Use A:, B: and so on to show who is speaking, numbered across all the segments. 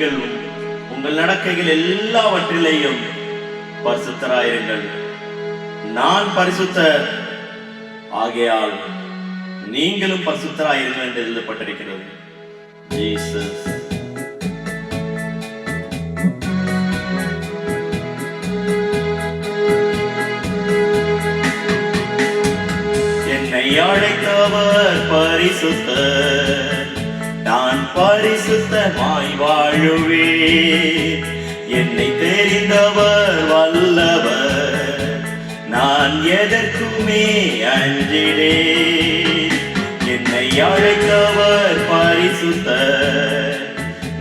A: நீங்கள் உங்கள் நடக்கைகள் எல்லாவற்றிலேயும் பரிசுத்தராயிருங்கள். நான் பரிசுத்தர், ஆகையால் நீங்களும் பரிசுத்தராயிருங்கள் என்று எழுதப்பட்டிருக்கிறது. ஜீசஸ். என்னை அழைத்தவர் பரிசுத்தர், நான் பரிசுத்தமாய் வாழுவேன். என்னை தெரிந்தவர் வல்லவர், நான் எதற்குமே அஞ்சிடேன். என்னை அழைத்தவர் பரிசுத்தர்,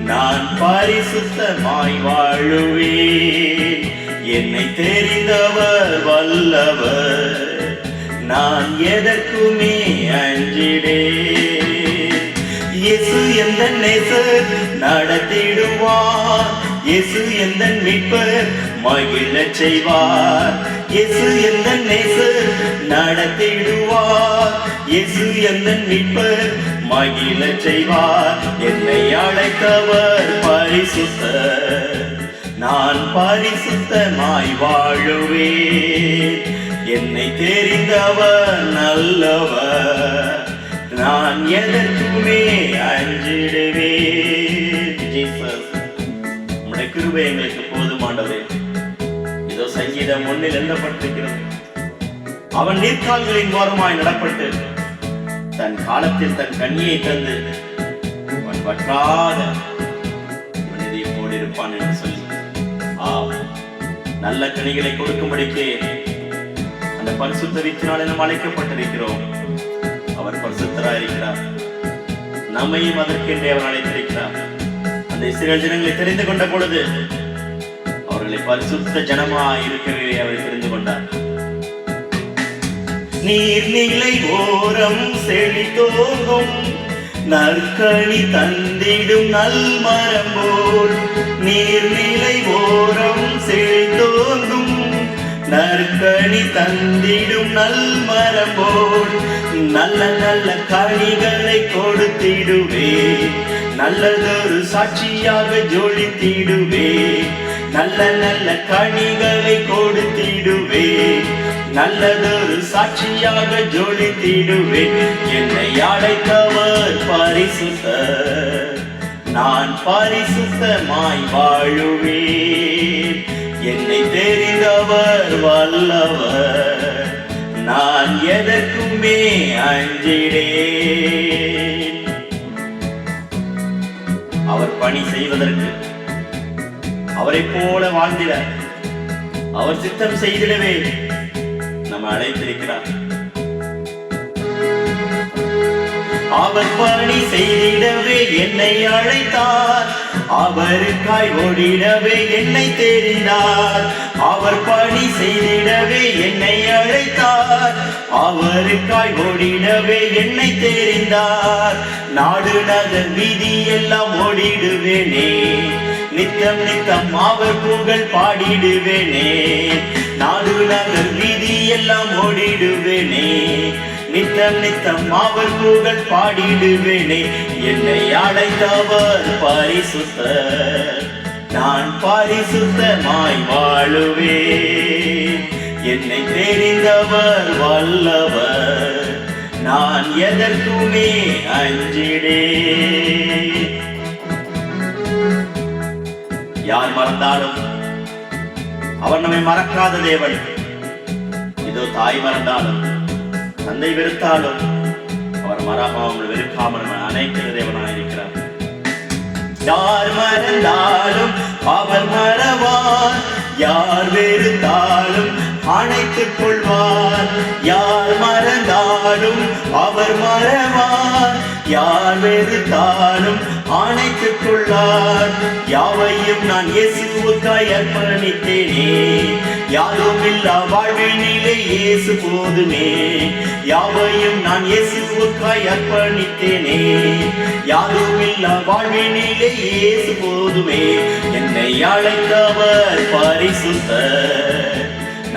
A: நான் பரிசுத்தமாய் வாழுவேன். என்னை தெரிந்தவர் வல்லவர், நான் எதற்குமே அஞ்சிடேன். இயேசு எந்த நேசர் நடத்திடுவார், இயேசு எந்த மீட்பர் மகிழச் செய்வார். இயேசு எந்த நேசர் நடத்திடுவார், இயேசு எந்த மீட்பர் மகிழச் செய்வார். என்னை அழைத்தவர் பரிசுத்தர், நான் பரிசுத்தமாய் வாழுவேன். என்னை தெரிந்தவர் நல்லவர், நான் எதற்குமே அஞ்சிடுவேன். ஜீசஸ், உம்முடைய கிருபை எங்களுக்கு போதுமானதே. இதோ சங்கீதம் 1 எழுதப்பட்டிருக்கிறது, அவன் நீர்க்கால்களின் ஓரமாய் நடப்பட்டு தன் காலத்தில் தன் கண்ணியை தந்து அவன் வற்றாத மனிதியோடு இருப்பான் என்று சொல்லி நல்ல கனிகளை கொடுக்கும்படிக்கே அந்த பரிசுத்த வித்தினாலே நாம் அழைக்கப்பட்டிருக்கிறோம். அவர் பரிசுத்தராயிருக்கிறார், நம்மையும் அதற்கென்றே அவர் அழைத்திருக்கிறார். அந்த இஸ்ரவேல் ஜனங்களை தெரிந்து கொண்ட பொழுது அவர்களை பரிசுத்த ஜனமாய் இருக்கவே அவரை தெரிந்து கொண்டார். நீர்நிலை ஓரம் செழித்தோங்கும் நற்கனி தந்திடும் நல்மரம் போல், நீர்நிலை ஓரம் செழித்தோங்கும் நற்கனி தந்திடும் நல்மரம் போல், நல்ல நல்ல கனிகளை கொடுத்திடுவே, நல்லதொரு சாட்சியாக ஜொலித்திடுவே. நல்ல நல்ல கனிகளை கொடுத்திடுவே, நல்லதொரு சாட்சியாக ஜொலித்திடுவே. என்னை அழைத்தவர் பரிசுத்தர், நான் பரிசுத்தமாய் வாழுவேன். என்னை தெரிந்தவர் வல்லவர், நான் எதற்குமே அஞ்சிடேன். அவர் பணி செய்வதற்கு, அவரை போல வாழ்ந்திட, அவர் சித்தம் செய்திடவே நம்ம அழைத்திருக்கிறார். அவர் பணி செய்திடவே என்னை அழைத்தார், அவருக்காய் ஓடிடவே என்னை தெரிந்தார். அவர் பணி செய்திடவே என்னை அழைத்தார், அவருக்காய் ஓடிடவே என்னை தெரிந்தார். நாடு நகர் வீதி எல்லாம் ஓடிடுவேனே, நித்தம் நித்தம் அவர் புகழ் பாடிடுவேனே. நாடு நகர் வீதி எல்லாம் ஓடிடுவேனே, நித்தம் நித்தம் அவர் புகழ் பாடிடுவேனே. என்னை அழைத்தவர் பரிசுத்தர், நான் பரிசுத்தமாய் வாழுவேன். என்னை தெரிந்தவர் வல்லவர், நான் எதற்குமே அஞ்சிடேன். யார் மறந்தாலும் அவர் நம்மை மறக்காத தேவன். இதோ தாய் மறந்தாலும் தந்தை வெறுத்தாலும் அவர் மறக்காமல் வெறுக்காமல் அனைக்கிற தேவனாயிருக்கிறார். யார் மறந்தாலும் அவர் மறவார், யார் வெறுத்தாலும் அணைத்துக் கொள்வார். யார் மறந்தாலும் அவர் மறவார், யார் வெறுத்தாலும் அணைத்துக் கொள்ளார். யாவையும் நான் இயேசுவுக்காய் அர்ப்பணித்தேனே, யாரும் இல்லா வாழ்வினிலே இயேசு போதுமே. யாவையும் நான் இயேசுவுக்காய் அர்ப்பணித்தேனே, யாரும் இல்லா வாழ்வினிலே இயேசு போதுமே. என்னை அழைத்தவர் பரிசுத்தர்,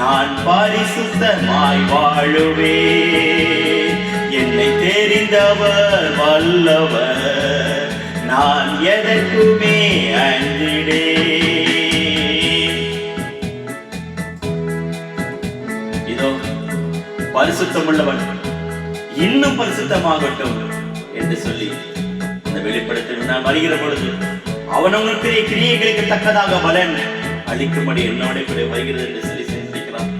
A: நான் பரிசுத்தமாய் வாழுவேன். என்னை தெரிந்தவர் வல்லவர், நான் எதற்குமே பரிசுத்தம் உள்ளவன், இன்னும் பரிசுத்தமாகட்டும் என்று சொல்லி அந்த வெளிப்படுத்தல் நான் வருகிற பொழுது அவனவனுக்குரிய கிரியைகளுக்கு தக்கதாக பலன் அளிக்கும்படி என்னோட கூட வருகிறது என்று சொல்லி சிந்திக்கிறான்.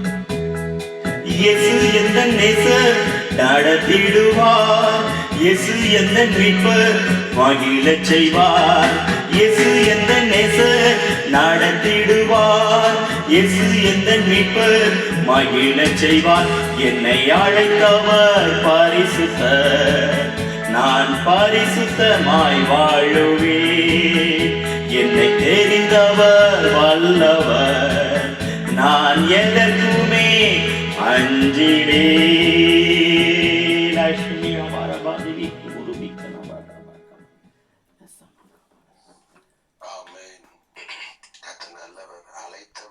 A: இயேசு எந்த நேசர் நடத்திடுவார், இயேசு எந்த மீட்பர் மகிழச் செய்வார், இயேசு எந்த நேசர் நடத்திடுவார், இயேசு எந்த மீட்பர் மகிழச் செய்வார். என்னை அழைத்தவர் பரிசுத்தர், நான் பரிசுத்தமாய் வாழுவேன். என்னை தெரிந்தவர் வல்லவர், நான் எதற்குமே அஞ்சிடே. லட்சுமி அமரபாதிவி குருவிக்கன
B: ஆமென். கர்த்தர் நல்லவர். அழைத்தவர்